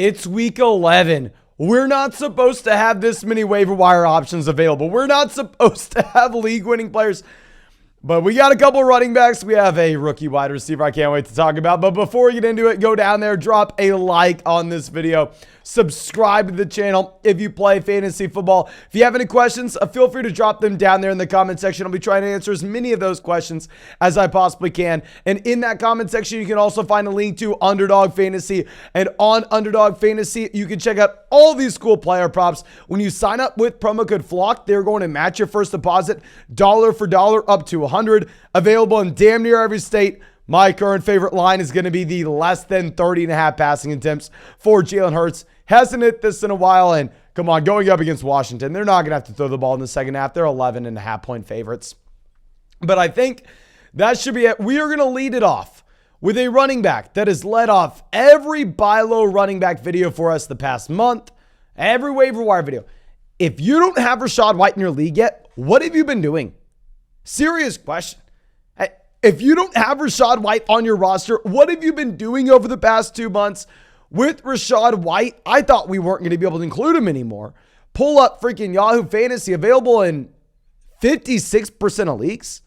It's week 11. We're not supposed to have this many waiver wire options available. We're not supposed to have league-winning players. But we got a couple running backs. We have a rookie wide receiver I can't wait to talk about. But before we get into it, go down there, drop a like on this video. Subscribe to the channel if you play fantasy football. If you have any questions, feel free to drop them down there in the comment section. I'll be trying to answer as many of those questions as I possibly can. And in that comment section, you can also find a link to Underdog Fantasy. And on Underdog Fantasy, you can check out all these cool player props. When you sign up with promo code FLOCK, they're going to match your first deposit dollar for dollar up to $100. Available in damn near every state. My current favorite line is going to be the less than 30.5 passing attempts for Jalen Hurts. Hasn't hit this in a while, and come on, going up against Washington, they're not going to have to throw the ball in the second half. They're 11.5 point favorites. But I think that should be it. We are going to lead it off with a running back that has led off every buy low running back video for us the past month, every waiver wire video. If you don't have Rashard White in your league yet, what have you been doing? Serious question. If you don't have Rashard White on your roster, what have you been doing over the past 2 months? With Rashard White, I thought we weren't going to be able to include him anymore. Pull up freaking Yahoo Fantasy, available in 56% of leagues.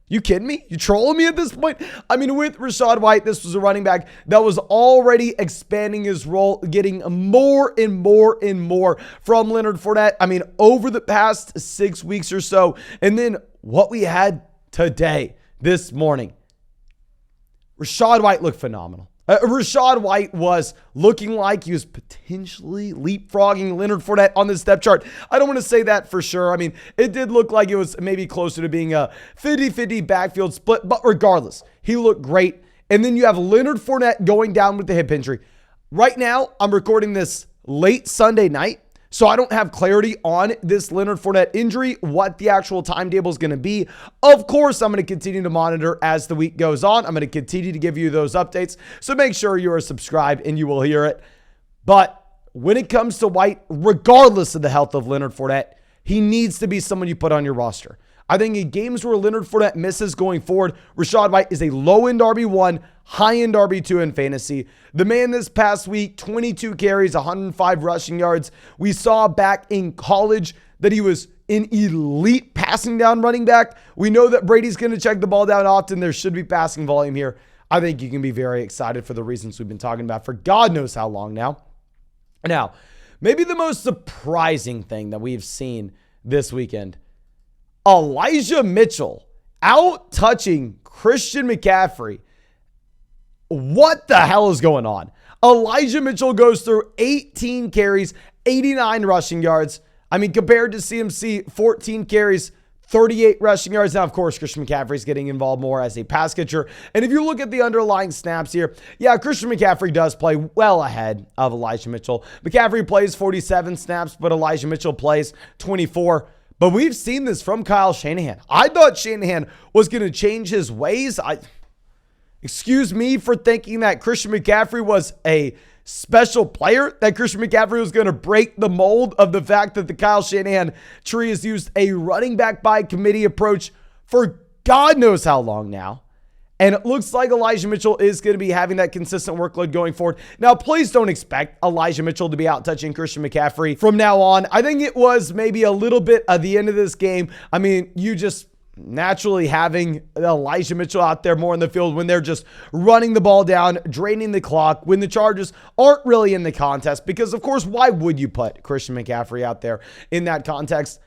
You kidding me? You trolling me at this point? I mean, with Rashard White, this was a running back that was already expanding his role, getting more and more and more from Leonard Fournette. I mean, over the past 6 weeks or so. And then what we had today, this morning, Rashard White looked phenomenal. Rashard White was looking like he was potentially leapfrogging Leonard Fournette on this depth chart. I don't want to say that for sure. I mean, it did look like it was maybe closer to being a 50-50 backfield split, but regardless, he looked great. And then you have Leonard Fournette going down with the hip injury. Right now, I'm recording this late Sunday night, so I don't have clarity on this Leonard Fournette injury, what the actual timetable is going to be. Of course, I'm going to continue to monitor as the week goes on. I'm going to continue to give you those updates. So make sure you are subscribed and you will hear it. But when it comes to White, regardless of the health of Leonard Fournette, he needs to be someone you put on your roster. I think in games where Leonard Fournette misses going forward, Rashard White is a low-end RB1, high-end RB2 in fantasy. The man this past week, 22 carries, 105 rushing yards. We saw back in college that he was an elite passing down running back. We know that Brady's going to check the ball down often. There should be passing volume here. I think you can be very excited for the reasons we've been talking about for God knows how long now. Now, maybe the most surprising thing that we've seen this weekend, Elijah Mitchell out touching Christian McCaffrey. What the hell is going on? Elijah Mitchell goes through 18 carries, 89 rushing yards. I mean, compared to CMC, 14 carries, 38 rushing yards. Now, of course, Christian McCaffrey's getting involved more as a pass catcher. And if you look at the underlying snaps here, yeah, Christian McCaffrey does play well ahead of Elijah Mitchell. McCaffrey plays 47 snaps, but Elijah Mitchell plays 24. But we've seen this from Kyle Shanahan. I thought Shanahan was going to change his ways. Excuse me for thinking that Christian McCaffrey was a special player, that Christian McCaffrey was going to break the mold of the fact that the Kyle Shanahan tree has used a running back by committee approach for God knows how long now. And it looks like Elijah Mitchell is going to be having that consistent workload going forward. Now, please don't expect Elijah Mitchell to be out touching Christian McCaffrey from now on. I think it was maybe a little bit at the end of this game. I mean, you just naturally having Elijah Mitchell out there more in the field when they're just running the ball down, draining the clock, when the Chargers aren't really in the contest. Because, of course, why would you put Christian McCaffrey out there in that context?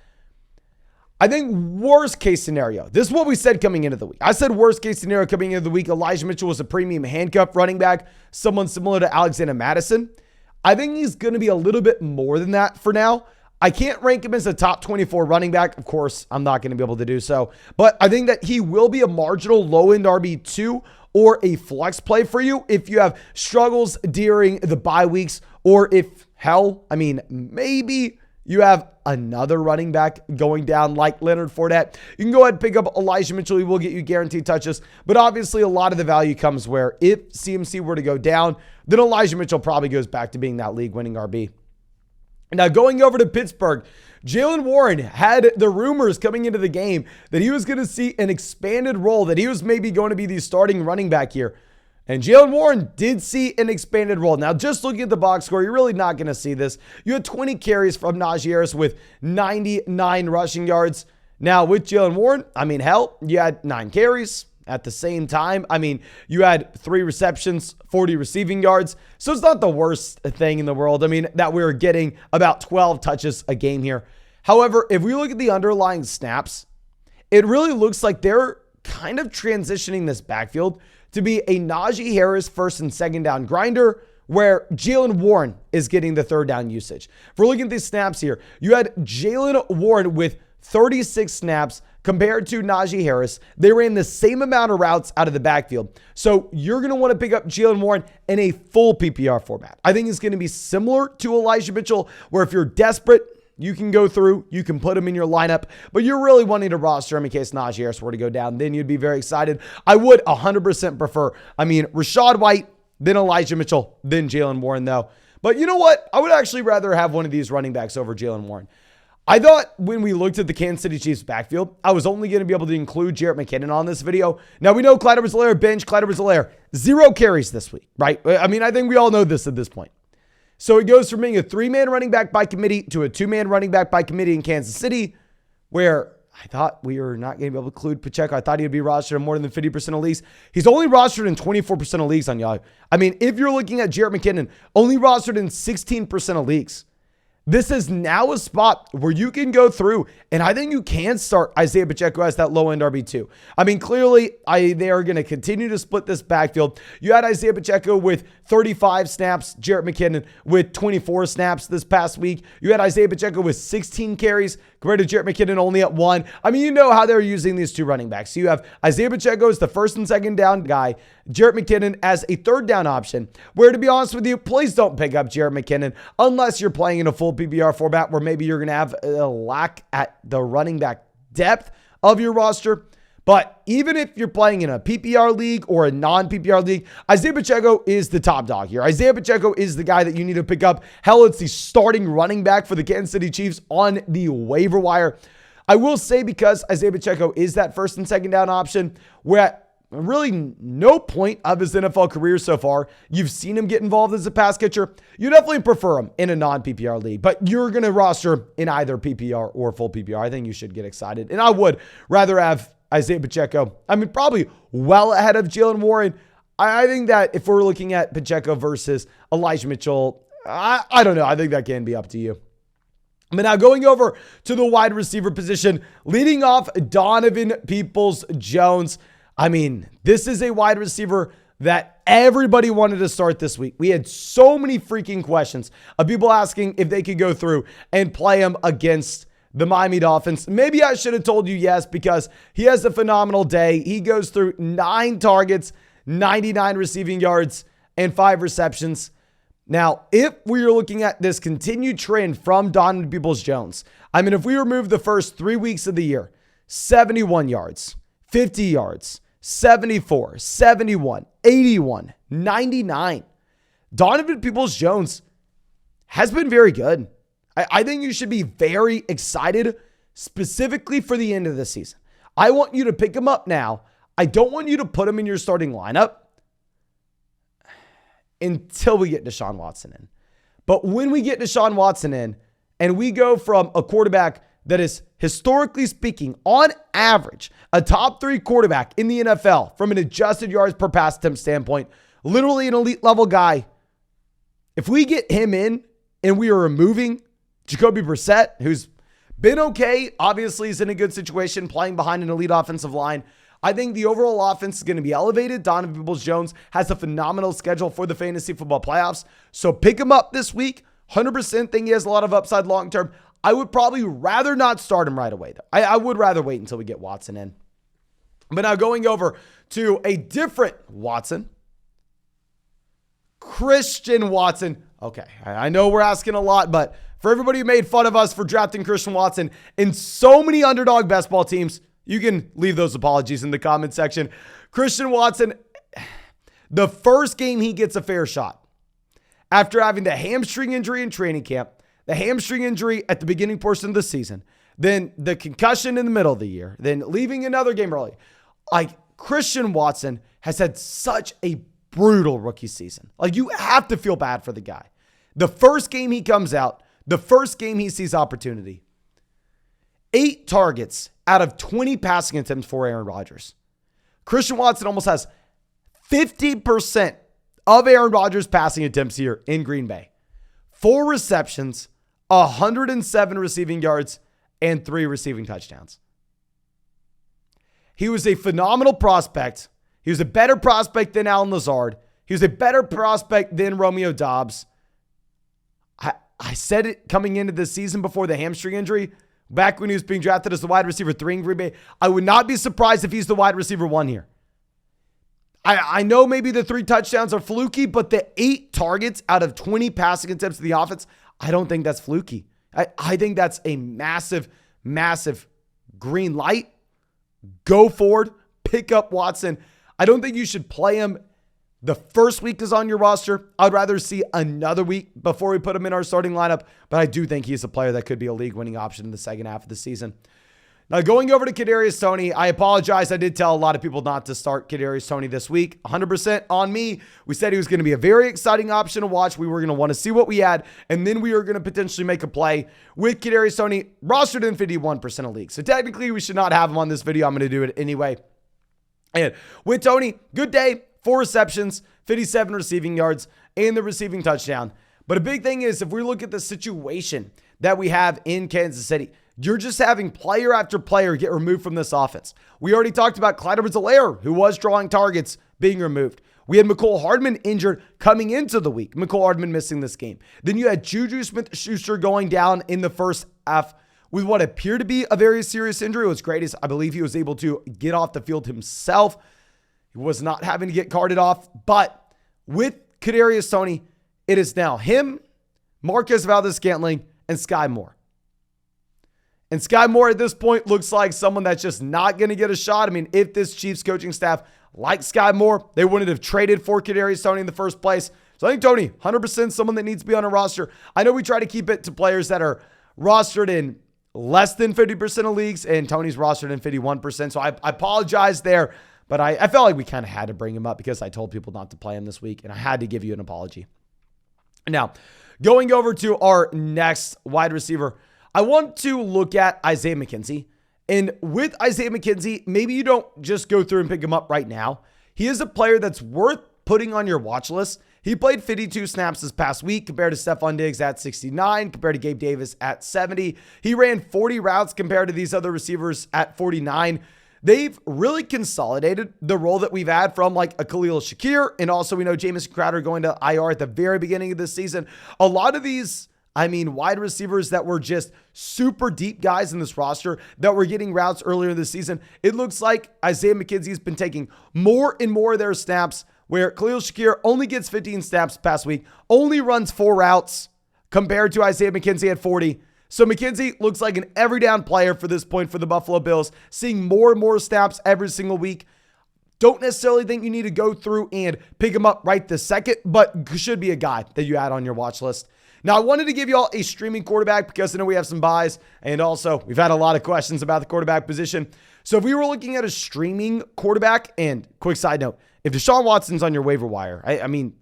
I think worst case scenario, this is what we said coming into the week. I said worst case scenario coming into the week, Elijah Mitchell was a premium handcuff running back, someone similar to Alexander Madison. I think he's going to be a little bit more than that for now. I can't rank him as a top 24 running back. Of course, I'm not going to be able to do so. But I think that he will be a marginal low-end RB2 or a flex play for you if you have struggles during the bye weeks, or if, hell, I mean, maybe you have another running back going down like Leonard Fournette. You can go ahead and pick up Elijah Mitchell. He will get you guaranteed touches. But obviously, a lot of the value comes where if CMC were to go down, then Elijah Mitchell probably goes back to being that league-winning RB. Now, going over to Pittsburgh, Jaylen Warren had the rumors coming into the game that he was going to see an expanded role, that he was maybe going to be the starting running back here. And Jaylen Warren did see an expanded role. Now, just looking at the box score, you're really not going to see this. You had 20 carries from Najee Harris with 99 rushing yards. Now, with Jaylen Warren, I mean, hell, you had 9 carries at the same time. I mean, you had 3 receptions, 40 receiving yards. So it's not the worst thing in the world. I mean, that we were getting about 12 touches a game here. However, if we look at the underlying snaps, it really looks like they're kind of transitioning this backfield to be a Najee Harris first and second down grinder, where Jaylen Warren is getting the third down usage. If we're looking at these snaps here, you had Jaylen Warren with 36 snaps compared to Najee Harris. They ran the same amount of routes out of the backfield. So you're going to want to pick up Jaylen Warren in a full PPR format. I think it's going to be similar to Elijah Mitchell, where if you're desperate, you can go through, you can put him in your lineup, but you're really wanting to roster him in case Najee Harris were to go down. Then you'd be very excited. I would 100% prefer, Rashard White, then Elijah Mitchell, then Jaylen Warren, though. But you know what? I would actually rather have one of these running backs over Jaylen Warren. I thought when we looked at the Kansas City Chiefs backfield, I was only going to be able to include Jerick McKinnon on this video. Now, we know Clyde Edwards-Helaire bench, Clyde Edwards-Helaire, 0 carries this week, right? I think we all know this at this point. So it goes from being a 3-man running back by committee to a 2-man running back by committee in Kansas City, where I thought we were not going to be able to include Pacheco. I thought he'd be rostered in more than 50% of leagues. He's only rostered in 24% of leagues on Yahoo. If you're looking at Jerick McKinnon, only rostered in 16% of leagues. This is now a spot where you can go through, and I think you can start Isaiah Pacheco as that low-end RB2. Clearly, they are going to continue to split this backfield. You had Isaiah Pacheco with 35 snaps, Jerick McKinnon with 24 snaps this past week. You had Isaiah Pacheco with 16 carries compared to Jerick McKinnon only at 1. You know how they're using these 2 running backs. So you have Isaiah Pacheco as the first and second down guy, Jerick McKinnon as a third down option, where, to be honest with you, please don't pick up Jerick McKinnon unless you're playing in a full PPR format where maybe you're going to have a lack at the running back depth of your roster. But even if you're playing in a PPR league or a non-PPR league, Isaiah Pacheco is the top dog here. Isaiah Pacheco is the guy that you need to pick up. Hell, it's the starting running back for the Kansas City Chiefs on the waiver wire. I will say, because Isaiah Pacheco is that first and second down option, we're at really no point of his NFL career so far, you've seen him get involved as a pass catcher. You definitely prefer him in a non-PPR league, but you're going to roster in either PPR or full PPR. I think you should get excited. And I would rather have Isaiah Pacheco. Probably well ahead of Jaylen Warren. I think that if we're looking at Pacheco versus Elijah Mitchell, I don't know. I think that can be up to you. But now going over to the wide receiver position, leading off Donovan PeoplesJones. This is a wide receiver that everybody wanted to start this week. We had so many freaking questions of people asking if they could go through and play him against the Miami Dolphins. Maybe I should have told you yes, because he has a phenomenal day. He goes through 9 targets, 99 receiving yards, and 5 receptions. Now, if we are looking at this continued trend from Donovan PeoplesJones, if we remove the first 3 weeks of the year, 71 yards, 50 yards, 74, 71, 81, 99. Donovan PeoplesJones has been very good. I think you should be very excited, specifically for the end of the season. I want you to pick him up now. I don't want you to put him in your starting lineup until we get Deshaun Watson in. But when we get Deshaun Watson in, and we go from a quarterback that is, historically speaking, on average, a top 3 quarterback in the NFL from an adjusted yards per pass attempt standpoint, literally an elite level guy. If we get him in and we are removing Jacoby Brissett, who's been okay, obviously is in a good situation playing behind an elite offensive line, I think the overall offense is going to be elevated. Donovan PeoplesJones has a phenomenal schedule for the fantasy football playoffs. So pick him up this week. 100% think he has a lot of upside long term. I would probably rather not start him right away, though. I would rather wait until we get Watson in. But now going over to a different Watson, Christian Watson. Okay, I know we're asking a lot, but for everybody who made fun of us for drafting Christian Watson in so many underdog best ball teams, you can leave those apologies in the comment section. Christian Watson, the first game he gets a fair shot after having the hamstring injury in training camp, the hamstring injury at the beginning portion of the season, then the concussion in the middle of the year, then leaving another game early. Christian Watson has had such a brutal rookie season. Like, you have to feel bad for the guy. The first game he comes out, the first game he sees opportunity, 8 targets out of 20 passing attempts for Aaron Rodgers. Christian Watson almost has 50% of Aaron Rodgers' passing attempts here in Green Bay. 4 receptions, 107 receiving yards, and 3 receiving touchdowns. He was a phenomenal prospect. He was a better prospect than Allen Lazard. He was a better prospect than Romeo Doubs. I said it coming into the season before the hamstring injury, back when he was being drafted as the wide receiver 3 in Green Bay. I would not be surprised if he's the wide receiver 1 here. I know maybe the 3 touchdowns are fluky, but the 8 targets out of 20 passing attempts to the offense, I don't think that's fluky. I think that's a massive, massive green light. Go forward, pick up Watson. I don't think you should play him the first week is on your roster. I'd rather see another week before we put him in our starting lineup, but I do think he's a player that could be a league-winning option in the second half of the season. Now, going over to Kadarius Toney, I apologize. I did tell a lot of people not to start Kadarius Toney this week. 100% on me. We said he was going to be a very exciting option to watch. We were going to want to see what we had, and then we were going to potentially make a play with Kadarius Toney, rostered in 51% of leagues. So technically, we should not have him on this video. I'm going to do it anyway. And with Toney, good day. 4 receptions, 57 receiving yards, and the receiving touchdown. But a big thing is, if we look at the situation that we have in Kansas City, you're just having player after player get removed from this offense. We already talked about Clyde Edwards-Helaire, who was drawing targets, being removed. We had Mecole Hardman injured coming into the week. Mecole Hardman missing this game. Then you had Juju Smith-Schuster going down in the first half with what appeared to be a very serious injury. What's great is I believe he was able to get off the field himself. He was not having to get carted off. But with Kadarius Toney, it is now him, Marquez Valdes-Scantling, and Sky Moore. And Sky Moore at this point looks like someone that's just not going to get a shot. I mean, if this Chiefs coaching staff liked Sky Moore, they wouldn't have traded for Kadarius Toney in the first place. So I think Toney, 100% someone that needs to be on a roster. I know we try to keep it to players that are rostered in less than 50% of leagues, and Toney's rostered in 51%. So I apologize there. But I felt like we kind of had to bring him up because I told people not to play him this week, and I had to give you an apology. Now, going over to our next wide receiver, I want to look at Isaiah McKenzie. And with Isaiah McKenzie, maybe you don't just go through and pick him up right now. He is a player that's worth putting on your watch list. He played 52 snaps this past week compared to Stephon Diggs at 69, compared to Gabe Davis at 70. He ran 40 routes compared to these other receivers at 49. They've really consolidated the role that we've had from like a Khalil Shakir. And also we know Jamison Crowder going to IR at the very beginning of this season. A lot of these, wide receivers that were just super deep guys in this roster that were getting routes earlier in the season. It looks like Isaiah McKenzie has been taking more and more of their snaps, where Khalil Shakir only gets 15 snaps past week, only runs 4 routes compared to Isaiah McKenzie at 40. So McKenzie looks like an every down player for this point for the Buffalo Bills, seeing more and more snaps every single week. Don't necessarily think you need to go through and pick him up right this second, but should be a guy that you add on your watch list. Now, I wanted to give you all a streaming quarterback because I know we have some buys, and also we've had a lot of questions about the quarterback position. So if we were looking at a streaming quarterback, and quick side note, if Deshaun Watson's on your waiver wire,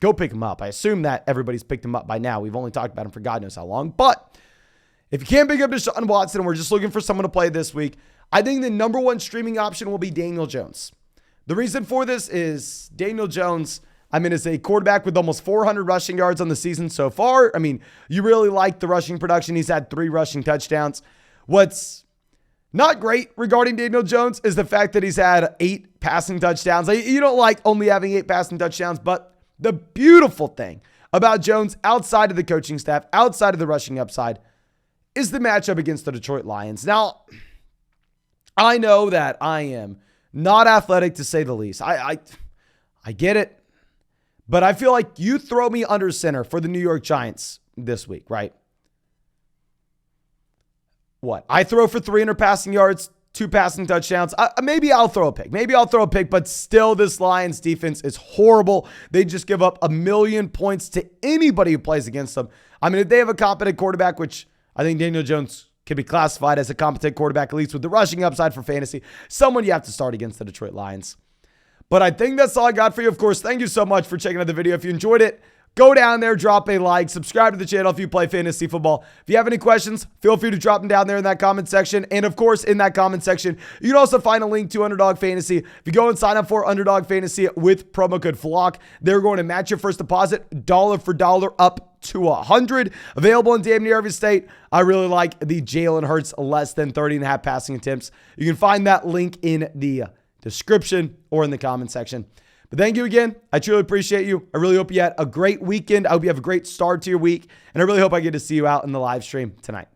go pick him up. I assume that everybody's picked him up by now. We've only talked about him for God knows how long, but if you can't pick up Deshaun Watson and we're just looking for someone to play this week, I think the number one streaming option will be Daniel Jones. The reason for this is Daniel Jones, is a quarterback with almost 400 rushing yards on the season so far. You really like the rushing production. He's had 3 rushing touchdowns. What's not great regarding Daniel Jones is the fact that he's had 8 passing touchdowns. You don't like only having 8 passing touchdowns, but the beautiful thing about Jones outside of the coaching staff, outside of the rushing upside, is the matchup against the Detroit Lions. Now, I know that I am not athletic to say the least. I get it, but I feel like you throw me under center for the New York Giants this week, right? What? I throw for 300 passing yards, 2 passing touchdowns. Maybe I'll throw a pick. But still, this Lions defense is horrible. They just give up 1 million points to anybody who plays against them. If they have a competent quarterback, which I think Daniel Jones can be classified as a competent quarterback, at least with the rushing upside for fantasy, someone you have to start against the Detroit Lions. But I think that's all I got for you. Of course, thank you so much for checking out the video. If you enjoyed it, go down there, drop a like, subscribe to the channel if you play fantasy football. If you have any questions, feel free to drop them down there in that comment section. And of course, in that comment section, you can also find a link to Underdog Fantasy. If you go and sign up for Underdog Fantasy with promo code FLOCK, they're going to match your first deposit dollar for dollar up to 100. Available in damn near every state. I really like the Jalen Hurts less than 30.5 passing attempts. You can find that link in the description or in the comment section. But thank you again. I truly appreciate you. I really hope you had a great weekend. I hope you have a great start to your week. And I really hope I get to see you out in the live stream tonight.